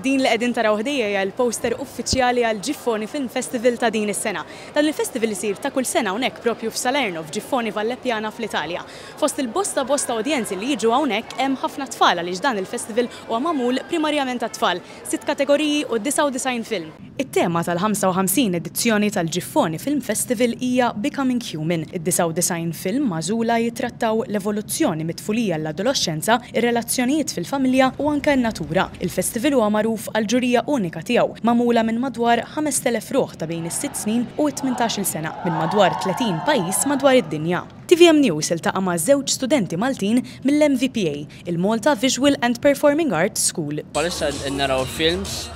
Din li qegħdin taraw ħdejja hija l-poster uffiċjali għal Giffoni Film Festival ta' din is-sena. Dan il-festival isir ta' kull sena hawnhekk propju f'Salerno f'Giffoni Valleppjana fl-Italja. Fost il-bosta udjenzi li jiġu hawnhekk hemm ħafna tfal għaliex dan il-festival huwa magħmul primarjament tat-tfal, 6 kategoriji u 99 film. It-tema tal-55 edizzjoni tal-Giffoni Film Festival hija Becoming Human. Id-99 film magħżula jitrattaw l-evoluzzjoni mit-tfulija l-adolescenza, ir-relazzjonijiet fil-familja u anke n-natura. Il-festival huwa magħruf għal-ġurija unika tiegħu, magħmula minn madwar 5,000 ruħ ta' bejn is-6 snin u 18 sena minn madwar 30 pajjiż madwar id-dinja. TVM News iltaqa' ma' żewġ studenti Maltin mill-MVPA, il-Malta Visual and Performing Arts School. Palissa naraw films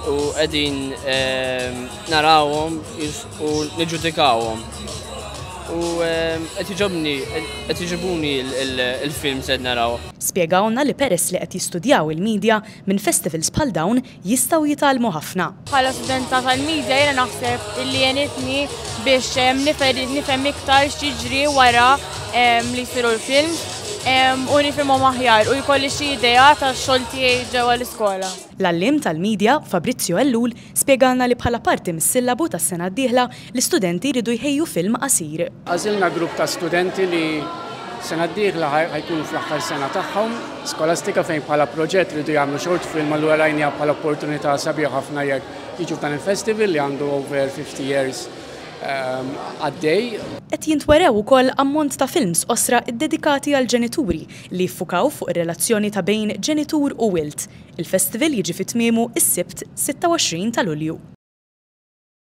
u qegħdin narawhom u niġġudikawhom. U qed iġibuni il-films qed naraw. Spjegawna li peress li qed jistudjaw il-medja minn festivals bħal dawn jistgħu jitalmu ħafna. Bħala studenta tal-medja jiena naħseb illi jenitni biex nifhem iktar x'jiġri wara li jsiru l-films u nifhimhom aħjar u jkolli xi idea tax-xogħol tiegħi ġewwa l-iskola. L-allim tal-medja Fabrizio Ellul spjegalna li bħala parti mis-sillabu tas-sena d-dieħla l-istudenti jridu jħejju film qasir. Għażilna grupp ta' studenti li sena d-dieħla ħajkunu fl-aħħar sena tagħhom skolastika fejn bħala proġett rridu jagħmlu short film allura rajnija bħala opportunità sabiħa ħafna jekk jiġu f'dan il-festival li għandu over 50 years għaddej. Qed jintwerew ukoll ammont ta' films osra ddedikati għal ġenituri li jiffukaw fuq ir-relazzjoni ta' bejn ġenitur u wilt. Il-festival jiġi fit-tmiemu is-Sibt 26 ta' Lulju.